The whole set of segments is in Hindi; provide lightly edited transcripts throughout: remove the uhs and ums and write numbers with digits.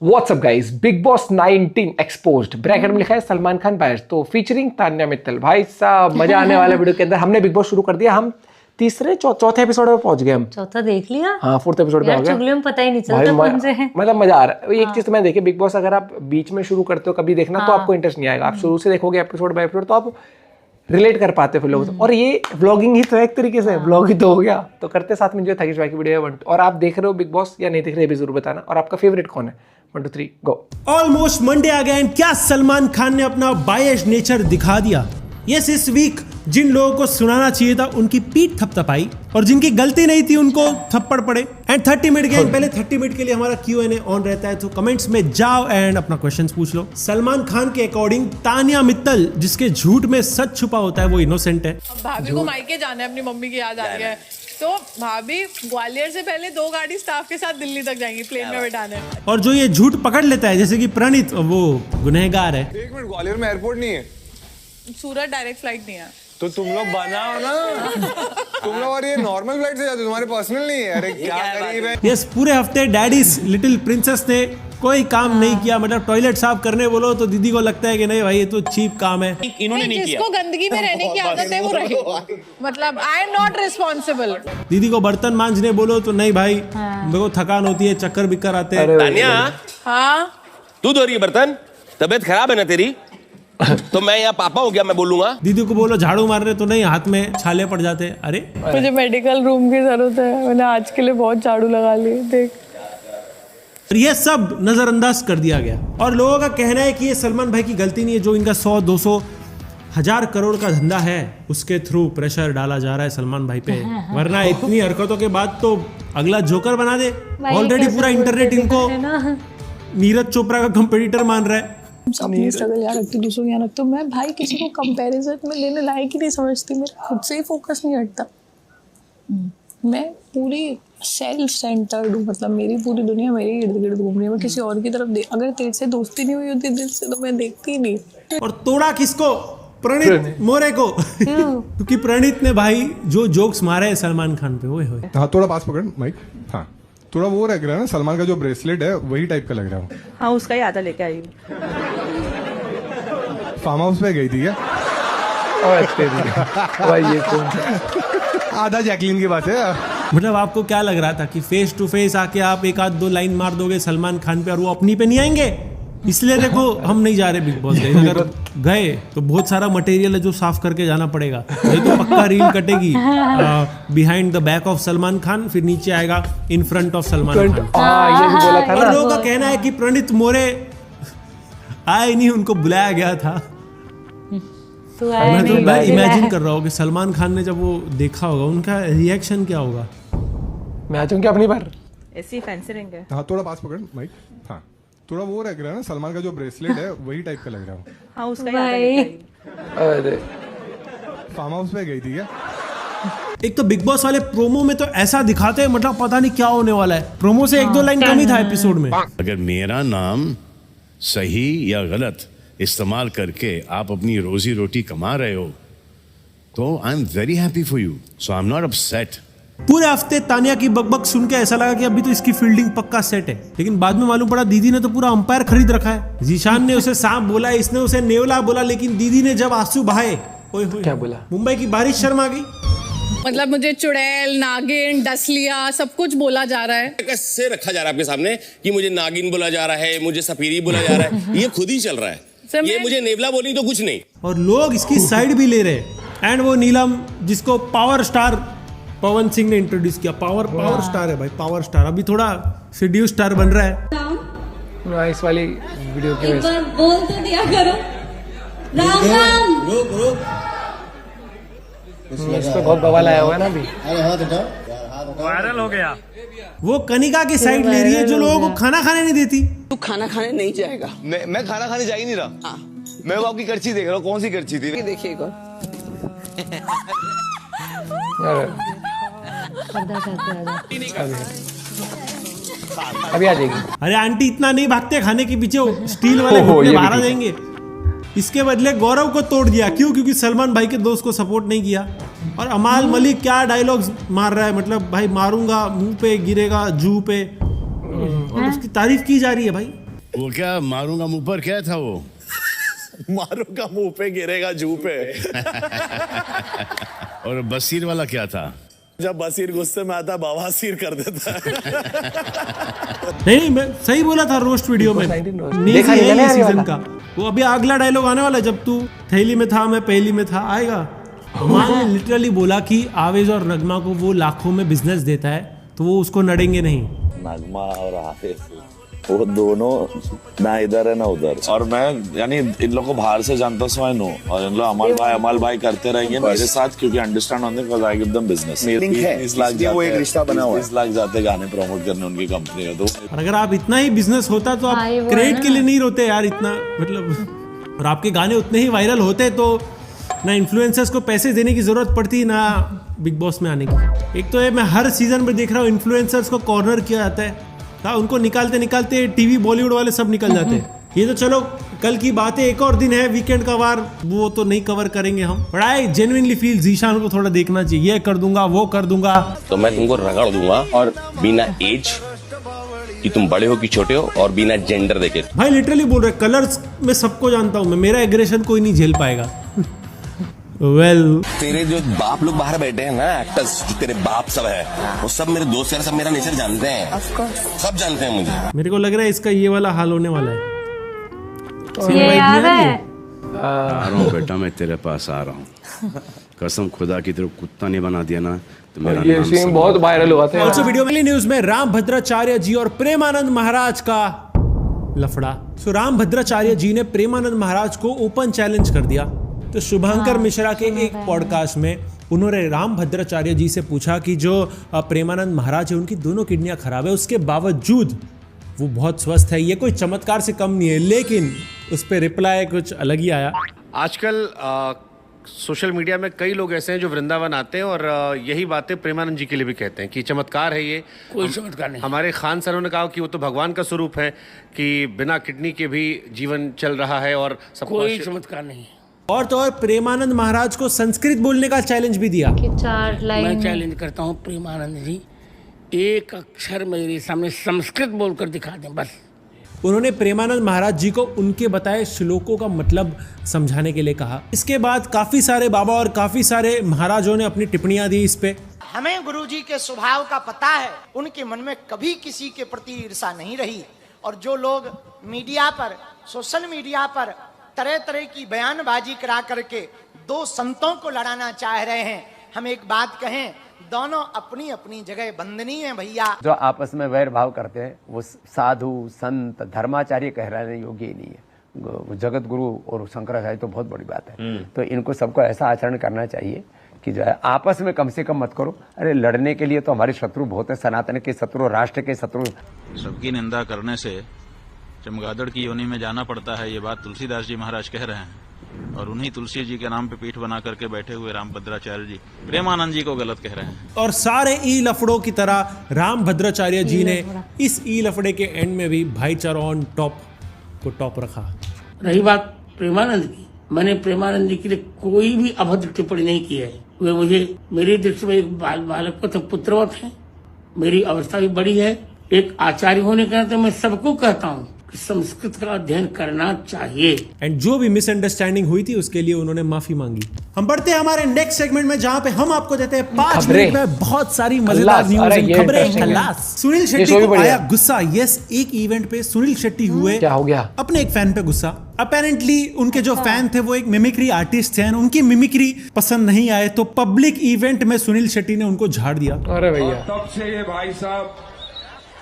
WhatsApp guys, big boss 19 exposed, bracket में लिखा है सलमान खान बायर्स, तो फीचरिंग तान्या मित्तल। भाई साहब मजा आने वाला वीडियो के अंदर। हमने बिग बॉस शुरू कर दिया, हम तीसरे चौथे एपिसोड में पहुंच गए। हम चौथा देख लिया। हाँ, फोर्थ एपिसोड पे आ गए। चुगलियों में पता ही नहीं चलता कौन से हैं। मतलब मजा आ रहा है। एक चीज तो मैं देखिए, बिग बॉस अगर आप बीच में शुरू करते हो कभी देखना तो आपको इंटरेस्ट नहीं आएगा। आप शुरू से देखोगे एपिसोड बाय एपिसोड तो आप रिलेट कर पाते हो फिर लोगों से। और ये व्लॉगिंग ही तो है एक तरीके से, व्लॉग ही तो हो गया। तो करते साथ में जो थकीश भाई की वीडियो है 1 और आप देख रहे हो बिग बॉस या नहीं देख रहे, भी जरूर बताना। और आपका फेवरेट कौन है? 1 2 3 गो। ऑलमोस्ट मंडे आ गया एंड क्या सलमान खान ने अपना बायस नेचर दिखा दिया। यस, इस वीक जिन लोगों को सुनाना चाहिए था उनकी पीठ थपथपाई और जिनकी गलती नहीं थी उनको थप्पड़ पड़े। एंड 30 मिनट गए, पहले 30 मिनट के लिए हमारा Q&A ऑन रहता है, तो कमेंट्स में जाओ एंड अपना क्वेश्चंस पूछ लो। सलमान खान के अकॉर्डिंग तान्या मित्तल, जिसके झूठ में सच छुपा होता है, वो इनोसेंट है। भाभी को मायके जाना है, अपनी मम्मी की याद आ गया है, तो भाभी ग्वालियर से पहले 2 गाड़ी स्टाफ के साथ दिल्ली तक जाएंगी प्लेन में बैठाने। और जो ये झूठ पकड़ लेता है, जैसे कि प्रणीत, वो गुनहगार है। 1 मिनट, ग्वालियर में एयरपोर्ट नहीं है, सूरत डायरेक्ट फ्लाइट नहीं है। तो तुम लोग बनाओ ना। तुम लोग और ये नॉर्मल फ्लाइट से जाते हो, तुम्हारे पर्सनल नहीं है। अरे क्या गरीब है। यस, पूरे हफ्ते डैडीज लिटिल प्रिंसेस ने कोई काम नहीं किया। मतलब टॉयलेट साफ करने बोलो तो दीदी को लगता है कि नहीं भाई ये तो चीप काम है। इन्होंने नहीं किया। जिसको गंदगी में रहने की आदत है वो रहे। मतलब आई एम नॉट रिस्पॉन्सिबल। दीदी को बर्तन मांजने बोलो तो नहीं भाई, मेरे को थकान होती है, चक्कर बिक्कर आते हैं। तान्या, हाँ तू धो रही है बर्तन? तबीयत खराब है ना तेरी? तो मैं यहाँ पापा हो गया, मैं बोलूंगा। दीदी को बोलो झाड़ू मारने तो नहीं, हाथ में छाले पड़ जाते हैं। अरे मुझे मेडिकल रूम की जरूरत है, मैंने आज के लिए बहुत झाड़ू लगा ली। देख, ये सब नजरअंदाज कर दिया गया और लोगों का कहना है कि ये सलमान भाई की गलती नहीं है। जो इनका 100, 200, 1000 करोड़ का धंधा है, उसके थ्रू प्रेशर डाला जा रहा है सलमान भाई पे। वरना इतनी हरकतों के बाद तो अगला जोकर बना दे। ऑलरेडी पूरा इंटरनेट इनको नीरज चोपड़ा का कंपटीटर मान रहा है। अपनी स्ट्रगल याद रखती, दूसरों को याद रखती हूँ। मैं भाई किसी को कंपैरिजन में लेने लायक ही नहीं समझती। मेरा खुद से ही फोकस नहीं हटता। मैं पूरी सेल्फ सेंटर्ड हूँ। मतलब मेरी पूरी दुनिया मेरे इर्द गिर्द घूम रही है। मैं किसी और की तरफ अगर तेरे से दोस्ती नहीं हुई होती दिल से तो मैं देखती ही नहीं। और तोड़ा किसको? प्रणीत मोरे को। क्योंकि प्रणीत ने भाई जो जोक्स मारे हैं सलमान खान पे, ओए होए। हाँ, थोड़ा पास पकड़ माइक। हाँ, थोड़ा वो लग रहा है ना, सलमान का जो ब्रेसलेट है वही टाइप का लग रहा है। हाँ, उसका ही आधा लेके आई हूँ। फार्म हाउस पे गई थी क्या? भाई ये कौन सा? आधा जैकलिन के पास है। मतलब आपको क्या लग रहा था कि फेस टू फेस आके आप एक आध 2 लाइन मार दोगे सलमान खान पे और वो अपनी पे नहीं आएंगे? इसलिए देखो हम नहीं जा रहे बिग बॉस। अगर गए तो बहुत सारा मटेरियल है जो साफ करके जाना पड़ेगा। नहीं तो पक्का रील कटेगी behind the back of Salman Khan, फिर नीचे आएगा in front of Salman Khan. ये भी बोला था और ना। लोगों का कहना है कि प्रणीत मोरे आए नहीं, उनको बुलाया गया था। मैं तो इमेजिन कर रहा हूँ कि सलमान खान ने जब वो देखा होगा उनका रिएक्शन क्या होगा। मैं आ जाऊँ क्या अपनी बार? ऐसी फैंसी रिंग है। हाँ, थोड़ा पास पकड़ माइक। हाँ, थोड़ा वो लग रहा है ना, सलमान का जो ब्रेसलेट है वही टाइप का लग रहा है। हाँ, उसका ही आधा लेके आई हूँ। अरे फार्म हाउस पे गई थी क्या? एक तो बिग बॉस वाले प्रोमो में तो ऐसा दिखाते हैं, मतलब पता नहीं क्या होने वाला है। प्रोमो से 1-2 लाइन कम ही था एपिसोड में। अगर मेरा नाम सही या गलत इस्तेमाल करके आप अपनी रोजी रोटी कमा रहे हो तो I am very happy for you, so I am not upset. पूरे हफ्ते तान्या की बकबक सुन के ऐसा लगा कि अभी तो इसकी फील्डिंग पक्का सेट है, लेकिन बाद में मालूम पड़ा दीदी ने तो पूरा अंपायर खरीद रखा है। जीशान ने उसे सांप बोला, इसने उसे नेवला बोला, लेकिन दीदी ने जब आंसू बहाए, ओए होए, क्या बोला? मुंबई की बारिश शर्म आ गई। मतलब मुझे चुड़ैल, नागिन, डसलिया सब कुछ बोला जा रहा है। कैसे रखा जा रहा है आपके सामने कि मुझे नागिन बोला जा रहा है, मुझे सफीरी बोला जा रहा है? ये खुद ही चल रहा है। ये मुझे नेवला बोली तो कुछ नहीं। और लोग इसकी साइड भी ले रहे। एंड वो नीलम, जिसको पावर स्टार पवन सिंह ने इंट्रोड्यूस किया। पावर स्टार है भाई, पावर स्टार। अभी थोड़ा सीड्यूस स्टार बन रहा है। इस वाली वीडियो की वजह से बोल तो दिया करो राम राम। इस पे बहुत बवाल आया हुआ है ना अभी। वायरल हो गया। वो कनिका की साइड ले रही है जो लोगों को खाना खाने नहीं देती। तू खाना खाने नहीं जाएगा। मैं खाना खाने जा ही नहीं रहा। मैं वो आपकी करची देख रहा हूँ। कौन सी करची थी? देखिए अभी आ जाएगी। अरे आंटी इतना नहीं भागते खाने के पीछे, स्टील वाले घुटने बाहर आ जाएंगे। इसके बदले गौरव को तोड़ दिया। क्यों? क्योंकि सलमान भाई के दोस्त को सपोर्ट नहीं किया। और अमाल मलिक क्या डायलॉग्स मार रहा है, मतलब भाई मारूंगा, मुंह पे गिरेगा, जू पे, और उसकी तारीफ की जा रही है भाई। वो क्या मारूंगा मुंह पर, क्या था वो? मारूंगा मुंह पे, गिरेगा जू पे। और बसीर वाला क्या था? जब बसीर गुस्से में आता बवासीर कर देता है। नहीं, मैं सही बोला था रोस्ट वीडियो में। देखा नहीं मैंने सीजन का वो अभी अगला डायलॉग आने वाला है, जब तू थैली में था मैं पहली में था, आएगा। माँ ने लिटरली बोला कि आवेज और नगमा को वो लाखों में बिजनेस देता है तो वो उसको नड़ेंगे नहीं। नगमा और आवेज वो दोनों ना इधर है ना उधर, और मैं यानी इन लोगों को बाहर से जानता हूँ, आई नो, और इन लोग अमल भाई करते रहेंगे मेरे साथ, क्योंकि अंडरस्टैंड होने because I give them business. 30 lakh जाते, वो एक रिश्ता बना हुआ है, 30 लाख जाते गाने प्रमोट करने उनकी कंपनी में। तो और अगर आप इतना ही बिजनेस होता तो आप क्रेडिट के लिए नहीं रोते यार इतना, मतलब। और आपके गाने उतने ही वायरल होते तो ना इन्फ्लुएंसर्स को पैसे देने की जरूरत पड़ती ना बिग बॉस में आने की। एक तो ये मैं हर सीजन में देख रहा हूँ इन्फ्लुएंसर्स को कॉर्नर किया जाता है, उनको निकालते निकालते टीवी बॉलीवुड वाले सब निकल जाते हैं। ये तो चलो कल की बात है, एक और दिन है वीकेंड का वार, वो तो नहीं कवर करेंगे हम। But I genuinely feel Zeeshan को थोड़ा देखना चाहिए, ये कर दूंगा वो कर दूंगा, तो मैं तुमको रगड़ दूंगा, और बिना एज कि तुम बड़े हो कि छोटे हो, और बिना जेंडर देखे। भाई लिटरली बोल रहे, कलर्स में सबको जानता हूँ मैं, मेरा एग्रेशन कोई नहीं झेल पाएगा। तेरे जो बाप लोग बाहर बैठे हैं ना, एक्टर्स जो तेरे बाप सब है, वो सब मेरे दोस्त यार, सब मेरा नेचर जानते हैं, सब जानते हैं मुझे। मेरे को लग रहा है इसका ये वाला हाल होने वाला है। ये आ रहा है। आ रहा हूँ बेटा, मैं तेरे पास आ रहा हूँ। कसम खुदा की तरफ कुत्ता नहीं बना दिया ना तो मेरा ये सीन बहुत वायरल हुआ था। ऑल्सो वीडियो में न्यूज में राम भद्राचार्य जी और प्रेमानंद महाराज का लफड़ा। सो राम भद्राचार्य जी ने प्रेमानंद महाराज को ओपन चैलेंज कर दिया। तो शुभंकर मिश्रा के एक पॉडकास्ट में उन्होंने राम भद्राचार्य जी से पूछा कि जो प्रेमानंद महाराज है उनकी दोनों किडनियां खराब है, उसके बावजूद वो बहुत स्वस्थ है, ये कोई चमत्कार से कम नहीं है। लेकिन उस पर रिप्लाई कुछ अलग ही आया। आजकल सोशल मीडिया में कई लोग ऐसे हैं जो वृंदावन आते हैं और यही बातें प्रेमानंद जी के लिए भी कहते हैं कि चमत्कार है ये। कोई चमत्कार नहीं। हमारे खान सरों ने कहा कि वो तो भगवान का स्वरूप है कि बिना किडनी के भी जीवन चल रहा है और सब कोई चमत्कार नहीं। और तो और प्रेमानंद महाराज को संस्कृत बोलने का चैलेंज भी दिया कि 4 लाइन मैं चैलेंज करता हूँ प्रेमानंद जी, एक अक्षर मेरे सामने संस्कृत बोलकर दिखा दें बस। उन्होंने प्रेमानंद महाराज जी को उनके बताए श्लोकों का मतलब समझाने के लिए कहा। इसके बाद काफी सारे बाबा और काफी सारे महाराजों ने अपनी टिप्पणियां दी इस पे। हमें गुरुजी के स्वभाव का पता है, उनके मन में कभी किसी के प्रति ईर्षा नहीं रही। और जो लोग मीडिया पर, सोशल मीडिया पर तरह तरह की बयानबाजी करा करके दो संतों को लड़ाना चाह रहे हैं, हम एक बात कहें, दोनों अपनी अपनी जगह वंदनीय है भैया। जो आपस में वैर भाव करते हैं वो साधु संत धर्माचार्य कहलाने योग्य ही नहीं है। जगत गुरु और शंकराचार्य तो बहुत बड़ी बात है। तो इनको सबको ऐसा आचरण करना चाहिए कि जो है आपस में कम से कम मत करो। अरे लड़ने के लिए तो हमारे शत्रु बहुत है, सनातन के शत्रु, राष्ट्र के शत्रु। सबकी निंदा करने से चमगादड़ की योनि में जाना पड़ता है, ये बात तुलसीदास जी महाराज कह रहे हैं। और उन्हीं तुलसी जी के नाम पे पीठ बना करके बैठे हुए राम भद्राचार्य जी प्रेमानंद जी को गलत कह रहे हैं। और सारे ई लफड़ों की तरह राम भद्राचार्य जी ने इस ई लफड़े के एंड में भी भाईचारा ऑन टॉप को टॉप रखा। रही बात प्रेमानंद की, मैंने प्रेमानंद जी के लिए कोई भी अभद्र टिप्पणी नहीं की है। वे मुझे, मेरी दृष्टि में एक बालक को तो पुत्रवत है, मेरी अवस्था भी बड़ी है। एक आचार्य होने के नाते मैं सबको कहता हूँ संस्कृत का अध्ययन करना चाहिए। एंड जो भी मिसअंडरस्टैंडिंग हुई थी उसके लिए उन्होंने माफी मांगी। हम बढ़ते हैं हमारे नेक्स्ट सेगमेंट में जहां पे हम आपको देते हैं 5 मिनट में बहुत सारी मजेदार न्यूज़, खबरें। सुनील शेट्टी को आया गुस्सा। यस, एक इवेंट पे सुनील शेट्टी हुए क्या हो गया अपने एक फैन पे गुस्सा। अपेरेंटली उनके जो फैन थे वो एक मिमिक्री आर्टिस्ट थे, उनकी मिमिक्री पसंद नहीं आए तो पब्लिक इवेंट में सुनील शेट्टी ने उनको झाड़ दिया। अरे भैया, तब से ये भाई साहब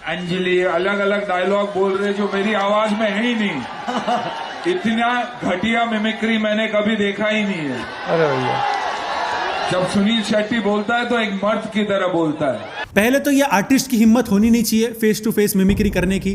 अंजलि अलग अलग डायलॉग बोल रहे जो मेरी आवाज में है ही नहीं। इतना घटिया मिमिक्री मैंने कभी देखा ही नहीं है। अरे भैया, जब सुनील शेट्टी बोलता है तो एक मर्द की तरह बोलता है। पहले तो ये आर्टिस्ट की हिम्मत होनी नहीं चाहिए फेस टू फेस मिमिक्री करने की।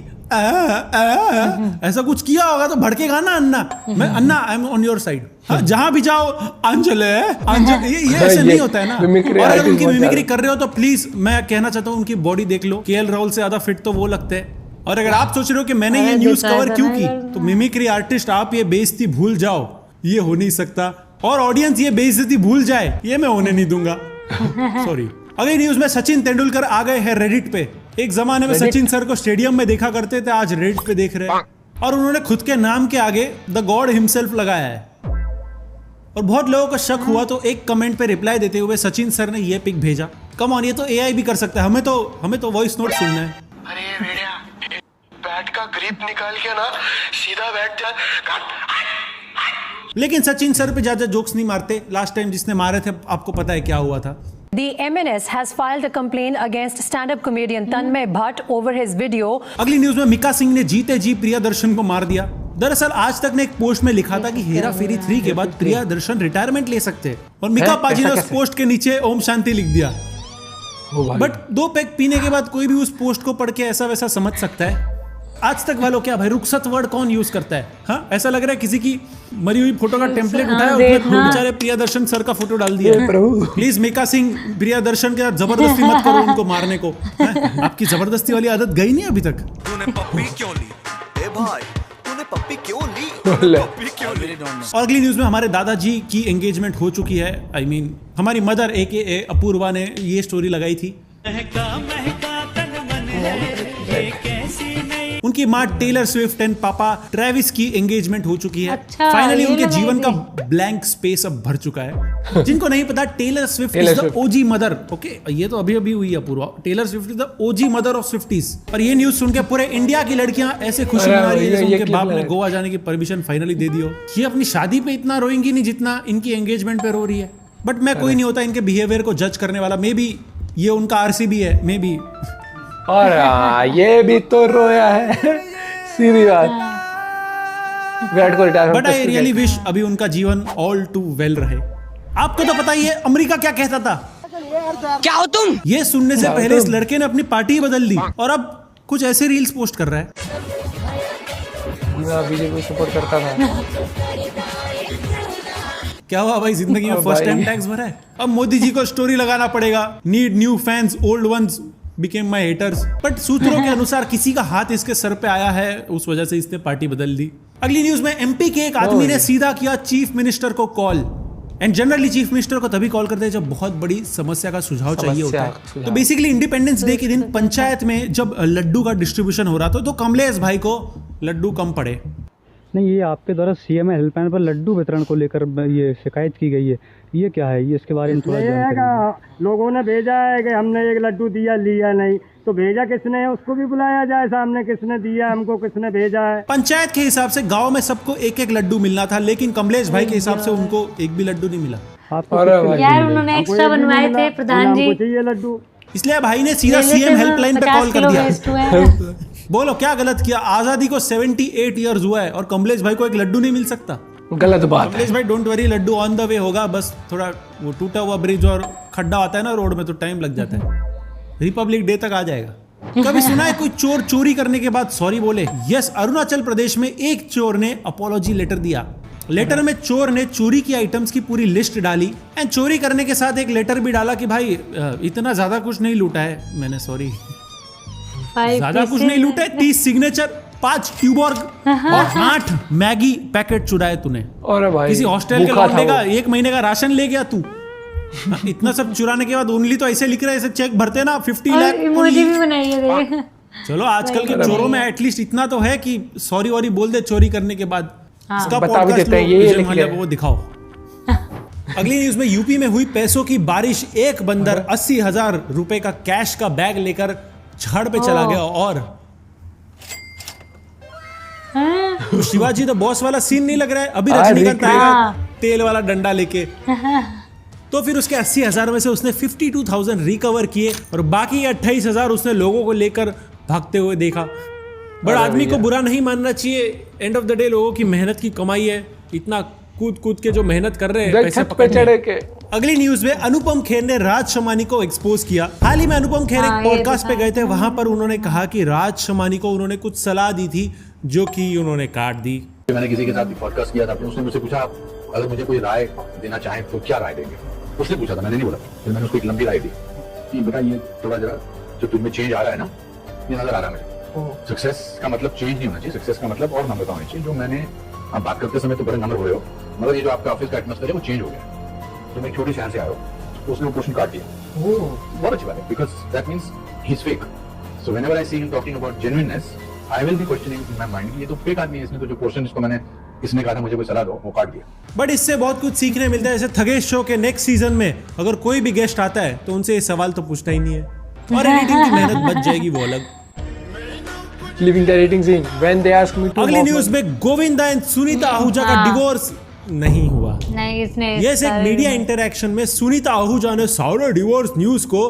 ऐसा कुछ किया होगा तो भड़केगा ना अन्ना। मैं Anna, I am on your side. जहां भी जाओ अंजलि ये ऐसे नहीं होता है ना। और अगर उनकी मिमिक्री कर रहे हो तो प्लीज मैं कहना चाहता हूँ उनकी बॉडी देख लो, केएल राहुल से ज्यादा फिट तो वो लगते हैं। और अगर आप सोच रहे हो कि मैंने ये न्यूज कवर क्यों की, तो मिमिक्री आर्टिस्ट आप ये बेइज्जती भूल जाओ, ये हो नहीं सकता। और ऑडियंस ये बेइज्जती भूल जाए, ये मैं होने नहीं दूंगा। सॉरी। अगली न्यूज में सचिन तेंदुलकर आ गए हैं रेडिट पे। एक जमाने में सचिन सर को स्टेडियम में देखा करते थे, आज रेडिट पे देख रहे हैं। और उन्होंने खुद के नाम के आगे द गॉड हिमसेल्फ लगाया है। और बहुत लोगों का शक हुआ तो एक कमेंट पे रिप्लाई देते हुए सचिन सर ने ये पिक भेजा। कम ऑन, ये तो एआई भी कर सकता है, हमें तो वॉइस नोट सुनना है। अरे भेड़िया, बैट का ग्रिप निकाल के ना सीधा बैठ जा। लेकिन सचिन सर पे ज्यादा जोक्स नहीं मारते। लास्ट टाइम जिसने मारे थे आपको पता है क्या हुआ था। The MNS has filed a complaint against stand-up comedian Tanmay Bhatt over his video. अगली न्यूज में मिका सिंह ने जीते जी प्रियदर्शन को मार दिया। दरअसल आज तक ने एक पोस्ट में लिखा था कि हेरा फेरी 3 के बाद प्रियदर्शन रिटायरमेंट ले सकते हैं और मिका पाजी ने उस पोस्ट के नीचे ओम शांति लिख दिया। बट 2 पैक पीने के बाद कोई भी उस पोस्ट को पढ़ के ऐसा वैसा समझ सकता है। आज तक वालों क्या भाई, रुखसत वर्ड कौन यूज करता है? हाँ, ऐसा लग रहा है किसी की मरी हुई फोटो का टेम्पलेट उठाया, उसमें बेचारे प्रियदर्शन सर का फोटो डाल दिया। प्लीज मिका सिंह, प्रियदर्शन के साथ जबरदस्ती मत करो उनको मारने को। आपकी जबरदस्ती वाली आदत गई नहीं अभी तक। तूने पप्पी क्यों ली? ए भाई, तूने पप्पी क्यों ली? पप्पी क्यों ली? और अगली न्यूज में हमारे दादाजी की एंगेजमेंट हो चुकी है। I mean, हमारी मदर AKA अपूर्वा ने ये स्टोरी लगाई थी। उनकी माँ टेलर स्विफ्ट एंड पापा ट्रेविस की एंगेजमेंट हो चुकी है। अच्छा, फाइनली उनके जीवन का ब्लैंक स्पेस अब भर चुका है। जिनको नहीं पता, Taylor Swift is the OG mother. Okay, ये तो अभी हुई है Purva. Taylor Swift is the OG mother of Swifties. और ये न्यूज सुन के पूरे इंडिया की लड़कियां ऐसे खुशी मना रही है जैसे उनके बाप ने गोवा जाने की परमिशन फाइनली दे दी हो। ये अपनी शादी पे इतना रोएंगी नहीं जितना इनकी एंगेजमेंट पे रो रही है। बट मैं कोई नहीं होता इनके बिहेवियर को जज करने वाला। मे बी ये उनका आरसीबी है, मे बी। और ये भी तो रोया है, सीधी बात। विराट को retire. But I really wish अभी उनका जीवन ऑल टू वेल रहे। आपको तो पता ही है अमेरिका क्या कहता था। क्या हो तुम? ये सुनने से पहले इस लड़के ने अपनी पार्टी बदल दी और अब कुछ ऐसे रील्स पोस्ट कर रहा है। बीजेपी को सपोर्ट करता था। क्या हुआ भाई, जिंदगी में फर्स्ट टाइम टैक्स भरा है। अब मोदी जी को स्टोरी लगाना पड़ेगा। Need new fans, old ones became my haters। But सूत्रों के अनुसार किसी का हाथ इसके सर पे आया है, उस वजह से इसने पार्टी बदल दी। अगली न्यूज में MP के एक आदमी ने सीधा किया चीफ मिनिस्टर को call. And generally chief minister को तभी कॉल करते हैं जब बहुत बड़ी समस्या का सुझाव चाहिए होता है। तो बेसिकली इंडिपेंडेंस डे के दिन पंचायत में जब लड्डू का डिस्ट्रीब्यूशन हो रहा था तो कमलेश भाई को लड्डू कम पड़े। नहीं, ये आपके द्वारा CM हेल्पलाइन पर लड्डू वितरण को लेकर ये शिकायत की गई है, ये क्या है? ये इसके बारे में थोड़ा जानकारी। लोगों ने भेजा है कि हमने एक लड्डू दिया, लिया नहीं, तो भेजा किसने है उसको भी बुलाया जाए सामने, किसने दिया हमको, किसने भेजा है। पंचायत के हिसाब से गांव में सबको एक एक लड्डू मिलना था, लेकिन कमलेश भाई के हिसाब से उनको एक भी लड्डू नहीं मिला। यार उन्होंने एक्स्ट्रा बनवाए थे प्रधान जी, चाहिए लड्डू, इसलिए भाई ने सीधा CM हेल्पलाइन पे कॉल कर दिया। बोलो क्या गलत किया? आजादी को 78 ईयर्स हुआ है और कमलेश भाई को एक लड्डू नहीं मिल सकता। गलत बात। कमलेश भाई don't worry, laddoo on the way होगा। बस थोड़ा वो टूटा हुआ ब्रिज और खड्डा आता है ना रोड में, तो टाइम लग जाता है। रिपब्लिक डे तक आ जाएगा। कभी सुना है कोई चोर चोरी करने के बाद सॉरी बोले? यस, अरुणाचल प्रदेश में एक चोर ने अपॉलॉजी लेटर दिया। लेटर में चोर ने चोरी की आइटम्स की पूरी लिस्ट डाली एंड चोरी करने के साथ एक लेटर भी डाला कि भाई इतना ज्यादा कुछ नहीं लूटा है मैंने, सॉरी ज्यादा कुछ नहीं लूटा है। 30 सिग्नेचर, 5 ट्यूबॉर्ग और 8 मैगी पैकेट चुराए तूने। और भाई किसी हॉस्टल के लौटने का 1 महीने का राशन ले गया तू। इतना सब चुराने के बाद ओनली तो ऐसे लिख रहे हैं, ऐसे चेक भरते ना 50 लाख इमोजी भी बनाई है देख। चलो आजकल के चोरों में एटलीस्ट इतना तो है कि सॉरी वॉरी बोल दे चोरी करने के बाद। इसका बता भी देते हैं ये वो दिखाओ। अगली न्यूज में यूपी में हुई पैसों की बारिश। एक बंदर 80,000 रुपए का कैश का बैग लेकर झाड़ पे चला गया और तो शिवाजी द बॉस वाला सीन नहीं लग रहा है? अभी रजनीकांत आएगा तेल वाला डंडा लेके। तो फिर उसके 80,000 में से उसने 52,000 रिकवर किए और बाकी 28,000 उसने लोगों को लेकर भागते हुए देखा। बट आदमी को बुरा नहीं मानना चाहिए। एंड ऑफ द डे लोगों की मेहनत की कमाई है। इतना कूद कूद के जो मेहनत कर रहे हैं पैसे पकड़ने के। अगली न्यूज में अनुपम खेर ने राज शमानी को एक्सपोज किया। हाल ही में अनुपम खेर एक पॉडकास्ट पे गए थे, वहां पर उन्होंने कहा कि राज शमानी को उन्होंने कुछ सलाह दी थी जो कि उन्होंने काट दी। मैंने किसी के साथ पॉडकास्ट किया था, उसने मुझसे पूछा अगर मुझे कोई राय देना चाहे तो क्या राय देंगे? उसने पूछा था, मैंने नहीं बोला। फिर मैंने उसको एक लंबी राय दी कि बेटा ये थोड़ा जरा जो तुझमें चेंज आ रहा है ना, ये नजर आ रहा है मुझे। सक्सेस का मतलब चेंज नहीं होना चाहिए, सक्सेस का मतलब और नंबर का होना चाहिए। जो मैंने आप बात करते समय तो बड़े नंबर हो रहे हो, मतलब ये जो आपका ऑफिस का एटमॉस्फेयर है वो चेंज हो गया। तो मैं एक छोटी शहर से आया हूँ, तो उसने वो क्वेश्चन काट दिया। बहुत अच्छी बात है, because that means he is fake. So whenever I see him talking about genuineness, I will be questioning in my mind, ये तो फेक आदमी है, इसने तो जो क्वेश्चन जिसको मैंने इसने कहा था मुझे कोई सलाह दो वो काट दिया। बट इससे बहुत कुछ सीखने मिलता है। जैसे थगेश शो के नेक्स्ट सीजन में अगर कोई भी गेस्ट आता है तो उनसे ये सवाल तो पूछना ही नहीं है, और एडिटिंग की मेहनत बच जाएगी वो अलग। Leaving the editing scene when they ask me to. अगली न्यूज में गोविंदा एंड सुनीता आहूजा का डिवोर्स नहीं हुआ। नहीं, इसने यस, एक मीडिया इंटरेक्शन में सुनीता आहूजा ने सारे डिवोर्स न्यूज को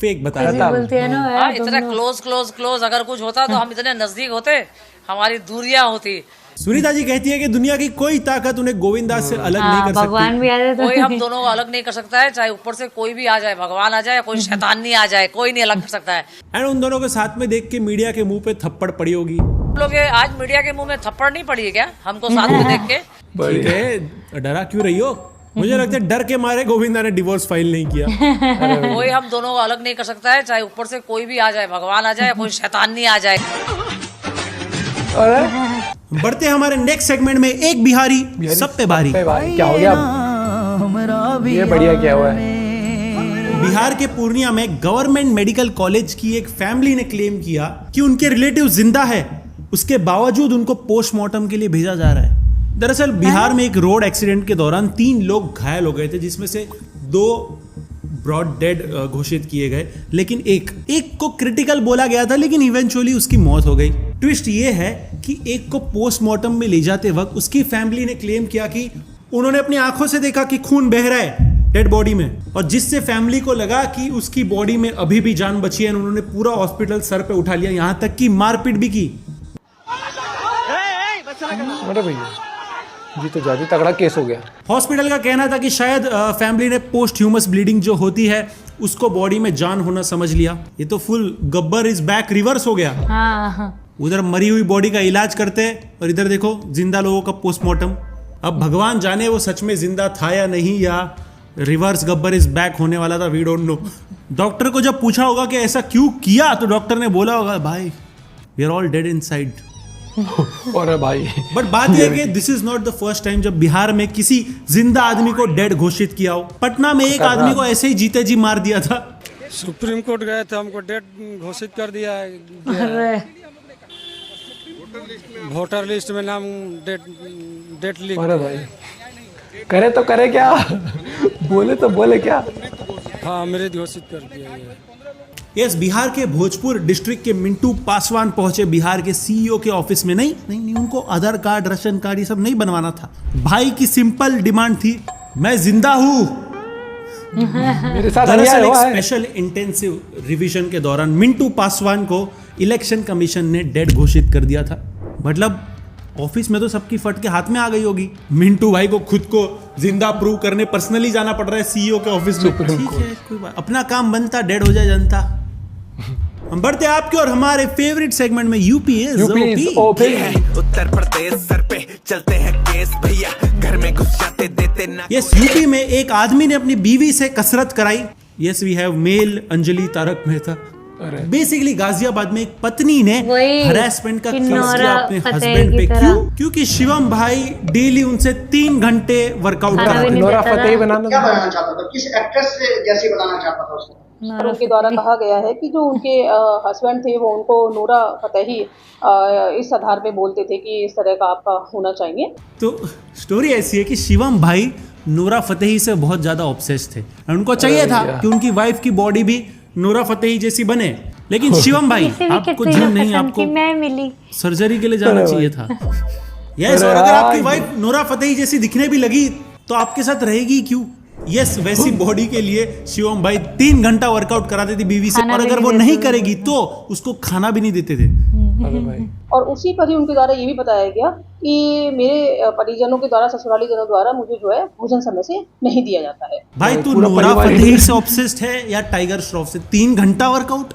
फेक बताया था। बोलते हैं ना हाँ, इतना क्लोज अगर कुछ होता तो हम इतने नजदीक होते, हमारी दूरियां होती। सुनीता जी कहती है कि दुनिया की कोई ताकत उन्हें गोविंदा से अलग नहीं कर सकती। भगवान भी आ जाए तो कोई हम दोनों को अलग नहीं कर सकता है, चाहे ऊपर से कोई भी आ जाए, भगवान आ जाए, कोई शैतान नहीं आ जाए, कोई नहीं अलग कर सकता है। एंड उन दोनों को साथ में देख के मीडिया के मुंह पे थप्पड़ पड़ी होगी। लोग आज मीडिया के मुंह में थप्पड़ नहीं पड़ी है क्या हमको साथ में देख के? ठीक है, डरा क्यों रही हो? मुझे लगता है डर के मारे गोविंदा ने डिवोर्स फाइल नहीं किया। कोई हम दोनों को अलग नहीं कर सकता है, चाहे ऊपर से कोई भी आ जाए, भगवान आ जाए, कोई शैतान नहीं आ जाए। बढ़ते हमारे नेक्स्ट सेगमेंट में, एक बिहारी सब पे भारी। क्या हो गया? ये बढ़िया क्या हुआ है? बिहार के पूर्णिया में गवर्नमेंट मेडिकल कॉलेज की एक फैमिली ने क्लेम किया कि उनके रिलेटिव जिंदा है, उसके बावजूद उनको पोस्टमार्टम के लिए भेजा जा रहा है। दरअसल बिहार में एक रोड एक्सीडेंट के दौरान 3 लोग घायल हो गए थे, जिसमें से 2 ब्रॉड डेड घोषित किए गए, लेकिन एक को क्रिटिकल बोला गया था, लेकिन इवेंचुअली उसकी मौत हो गई। ट्विस्ट ये है कि एक को पोस्टमार्टम में ले जाते वक्त उसकी फैमिली ने क्लेम किया कि उन्होंने अपनी आंखों से देखा कि खून बह रहा है डेड बॉडी में, और जिससे फैमिली को लगा कि उसकी बॉडी में अभी भी जान बची है। उन्होंने पूरा हॉस्पिटल सर पे उठा लिया, यहां तक कि मारपीट भी की। अरे भैया जी, तो ज्यादा तगड़ा केस हो गया। हॉस्पिटल का कहना था कि शायद फैमिली ने पोस्ट ह्यूमस ब्लीडिंग जो होती है उसको बॉडी में जान होना समझ लिया। ये तो full Gabbar is back reverse हो गया। हाँ। उधर मरी हुई बॉडी का इलाज करते और इधर देखो जिंदा लोगों का पोस्टमार्टम। अब भगवान जाने वो सच में जिंदा था या नहीं, या रिवर्स गब्बर इज बैक होने वाला था, वी डोंट नो। डॉक्टर को जब पूछा होगा कि ऐसा क्यों किया, तो डॉक्टर ने बोला होगा भाई we are all dead inside. और भाई बट बात यह है कि this is not the first time जब बिहार में किसी जिंदा आदमी को डेड घोषित किया हो। पटना में एक आदमी को ऐसे ही जीते जी मार दिया था। सुप्रीम कोर्ट गए थे, हमको डेट घोषित कर दिया है। वोटर लिस्ट में नाम डेट लिख। अरे भाई करे तो करे क्या, बोले तो बोले क्या। हाँ, मेरे घोषित कर दिया है। यस, बिहार के भोजपुर डिस्ट्रिक्ट के मिंटू पासवान पहुंचे बिहार के सीईओ के ऑफिस में। नहीं, उनको आधार कार्ड, राशन कार्ड ये सब नहीं बनवाना था। भाई की सिंपल डिमांड थी, मैं जिंदा हूं। मेरे साथ दरअसल एक स्पेशल इंटेंसिव रिवीजन के दौरान मिंटू पासवान को इलेक्शन कमीशन ने डेड घोषित कर दिया था। मतलब ऑफिस में तो सबकी फट के हाथ में आ गई होगी। मिंटू भाई को खुद को जिंदा प्रूव करने पर्सनली जाना पड़ रहा है सीईओ के ऑफिस में। ठीक है, कोई बात, अपना काम बनता, डेड हो जाए जनता। हम बढ़ते आपके और हमारे फेवरेट सेगमेंट में, UP is OP. Uttar Pradesh sir पे चलते हैं केस भैया, घर में घुस जाते देते ना। यस, यूपी में एक आदमी ने अपनी बीवी से कसरत कराई। Yes, we have male Anjali Tarak Mehta. Basically Ghaziabad में एक पत्नी ने हरासमेंट का केस किया अपने हस्बैंड पे। क्योंकि शिवम भाई डेली उनसे 3 घंटे वर्कआउट कराते। नोरा फतेही बनाना क्या बनाना चाहता था, किस एक्ट्रेस से जैसी बनाना चाहता था उसको? उनके द्वारा कहा गया है कि जो उनके हस्बैंड थे वो उनको नूरा फतेही इस आधार पे बोलते थे कि इस तरह का आपका होना चाहिए। तो स्टोरी ऐसी है कि शिवम भाई नूरा फतेही से बहुत ज्यादा ऑब्सेस्ड थे। उनको चाहिए था कि उनकी वाइफ की बॉडी भी नूरा फतेही जैसी बने, लेकिन शिवम भाई आपको जिम नहीं, आपको मिली सर्जरी के लिए जाना चाहिए था। यस, और अगर आपकी वाइफ नूरा फतेही जैसी दिखने भी लगी तो आपके साथ रहेगी क्यों? यस, वैसी बॉडी के लिए शिवम भाई 3 घंटा वर्कआउट कराते थे बीवी से, और अगर वो नहीं करेगी तो उसको खाना भी नहीं देते थे। और उसी पर ही उनके द्वारा ये भी बताया गया कि मेरे परिजनों के द्वारा, ससुराली जनों द्वारा मुझे जो है भोजन समय से नहीं दिया जाता है। भाई तू नूरा फतेही से ऑब्सेस्ड है या टाइगर श्रॉफ से? 3 घंटा वर्कआउट।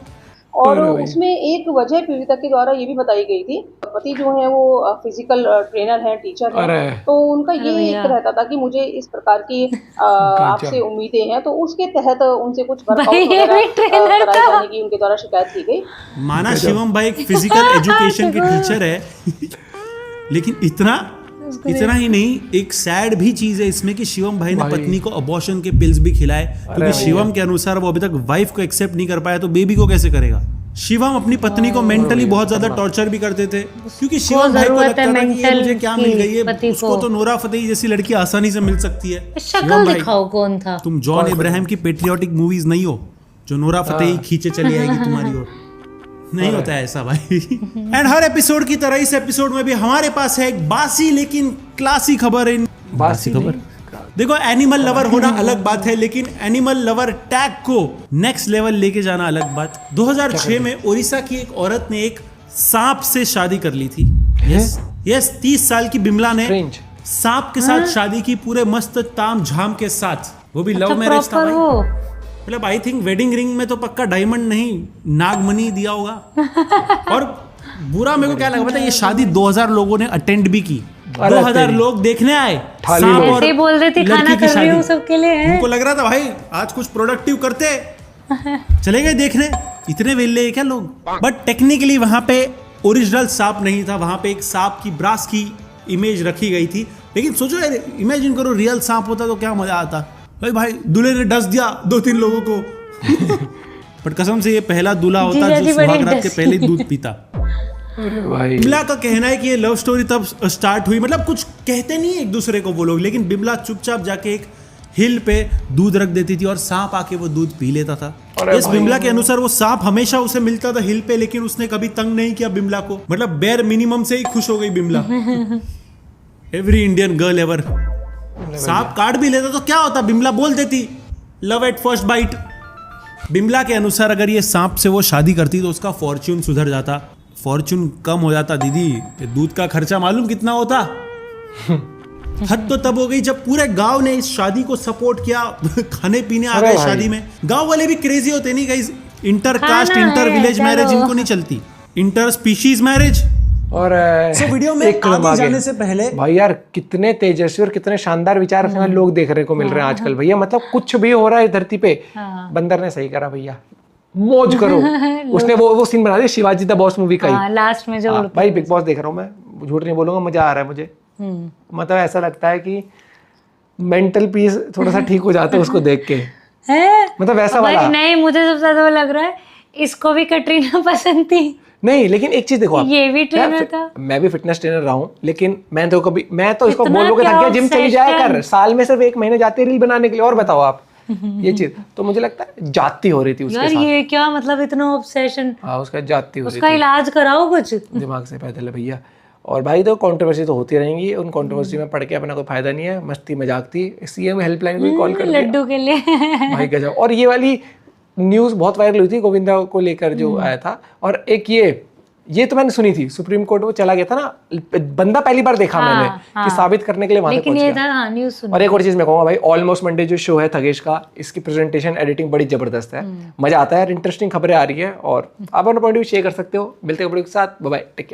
और उसमें एक वजह पीड़िता के द्वारा ये भी बताई गई थी, पति जो है वो फिजिकल ट्रेनर है, टीचर है, तो उनका ये एक रहता था कि मुझे इस प्रकार की आपसे उम्मीदें हैं, तो उसके तहत उनसे कुछ वर्कआउट कराए जाने की उनके द्वारा शिकायत की गई। माना शिवम भाई एक फिजिकल एजुकेशन के टीचर है, लेकिन इतना ही नहीं, एक सैड भी चीज है इसमें कि शिवम भाई ने पत्नी को अबॉर्शन के पिल्स भी खिलाए, क्योंकि शिवम के अनुसार वो अभी तक वाइफ को एक्सेप्ट नहीं कर पाया, तो बेबी को कैसे करेगा? शिवम अपनी पत्नी को मेंटली बहुत ज्यादा टॉर्चर भी करते थे, क्योंकि शिवम भाई को लगता था कि ये मुझे क्या मिल गई है, उसको तो नोरा फतेही जैसी लड़की आसानी से मिल सकती है। शक्ल दिखाओ कौन था। तुम जॉन इब्राहिम की पेट्रियोटिक मूवीज नहीं हो जो नोरा फतेही खींचे चली आएगी तुम्हारी ओर। नहीं होता है ऐसा भाई। एंड हर एपिसोड की तरह इस एपिसोड में भी हमारे पास है एक बासी लेकिन क्लासी खबर। बासी खबर देखो, एनिमल लवर होना अलग बात है, लेकिन एनिमल लवर टैग को नेक्स्ट लेवल लेके जाना अलग बात। 2006 में ओडिशा की एक औरत ने एक सांप से शादी कर ली थी। यस 30 साल की बिमला ने सांप के साथ शादी की, पूरे मस्त ताम झाम के साथ। वो भी लव मैरिज था भाई। मतलब आई थिंक वेडिंग रिंग में तो पक्का डायमंड नहीं नागमणि दिया होगा। और बुरा मेरे को क्या लगा पता है, ये शादी 2000 लोगों ने अटेंड भी की। 2000 लोग देखने आए सांप और बोल रहे थे खाना कर रही हूं सबके लिए। उनको लग रहा था भाई आज कुछ प्रोडक्टिव करते, चले गए देखने। इतने वेले क्या लोग। बट टेक्निकली वहां पे ओरिजिनल सांप नहीं था, वहां पे एक सांप की ब्रास की इमेज रखी गई थी। लेकिन सोचो यार, इमेजिन करो रियल सांप होता तो क्या मजा आता। भाई दूल्हे ने डस दिया 2-3 लोगों को। बट कसम से ये पहला दूल्हा होता जो सुहाग रात के पहले दूध पीता। बिमला का कहना है कि ये लव स्टोरी तब स्टार्ट हुई, मतलब कुछ कहते नहीं एक दूसरे को वो लोग, लेकिन बिमला चुपचाप जाके एक हिल पे दूध रख देती थी और सांप आके वो दूध पी लेता था। इस बिमला के अनुसार वो सांप हमेशा उसे मिलता था हिल पे, लेकिन उसने कभी तंग नहीं किया बिमला को। मतलब बेयर मिनिमम से ही खुश हो गई Bimla. Every Indian girl ever. सांप काट भी लेता तो क्या होता, बिमला बोल देती love at first bite. Bimla के अनुसार अगर ये सांप से वो शादी करती तो उसका फॉर्च्यून सुधर जाता। फॉर्च्यून कम हो जाता दीदी, दूध का खर्चा मालूम कितना होता। हद तो तब हो गई जब पूरे गांव ने इस शादी को सपोर्ट किया। खाने पीने आ गए शादी में। गांव वाले भी क्रेजी होते नहीं guys. Inter caste inter village marriage इनको नहीं चलती, इंटर स्पीशीज मैरिज। और वीडियो में आगे जाने से पहले भाई यार कितने तेजस्वी और कितने शानदार विचार रखने वाले लोग देखने को मिल रहे हैं आजकल भैया। मतलब कुछ भी हो रहा है धरती पे, बंदर ने सही करा भैया, मौज करो। उसने वो सीन बना दिया शिवाजी द बॉस मूवी का ही लास्ट में जो। भाई बिग बॉस देख रहा हूँ मैं, झूठ नहीं बोलूंगा, मजा आ रहा है मुझे। मतलब ऐसा लगता है कि मेंटल पीस थोड़ा सा ठीक हो जाता है उसको देख के। मतलब वैसा वाला नहीं, मुझे सबसे ज्यादा लग रहा है इसको भी कटरीना पसंद थी। नहीं लेकिन एक चीज देखो आप, ये भी ट्रेनर था। मैं भी फिटनेस ट्रेनर रहा हूँ, लेकिन मैं तो इसको बोलोगे थक गया, जिम चली जाया कर, साल में सिर्फ 1 महीने जाती है रील बनाने के लिए। और बताओ आप ये चीज तो मुझे लगता है जाती हो रही थी उसके साथ। ये क्या मतलब इतना ऑब्सेशन। हाँ उसका जाती हो रही थी। उसका इलाज कराओ कुछ, दिमाग से पैदल है भैया। और भाई तो कंट्रोवर्सी तो होती रहेंगी, उन कंट्रोवर्सी में पढ़ के अपना कोई फायदा नहीं है। मस्ती मजाक थी, सीएम हेल्पलाइन को कॉल कर लड्डू के लिए भाई गजब। और ये वाली न्यूज बहुत वायरल हुई थी गोविंदा को लेकर जो आया था। और एक ये तो मैंने सुनी थी, सुप्रीम कोर्ट वो चला गया था ना बंदा, पहली बार देखा मैंने कि साबित करने के लिए वहां तक पहुंच गया। न्यूज़ सुनी। और एक और चीज मैं कहूंगा भाई, ऑलमोस्ट मंडे जो शो है थगेश का, इसकी प्रेजेंटेशन एडिटिंग बड़ी जबरदस्त है, मजा आता है, इंटरेस्टिंग खबरें आ रही है। और आप अपना पॉइंट ऑफ व्यू शेयर कर सकते हो। मिलते हैं के साथ, बाय बाय, टेक केयर।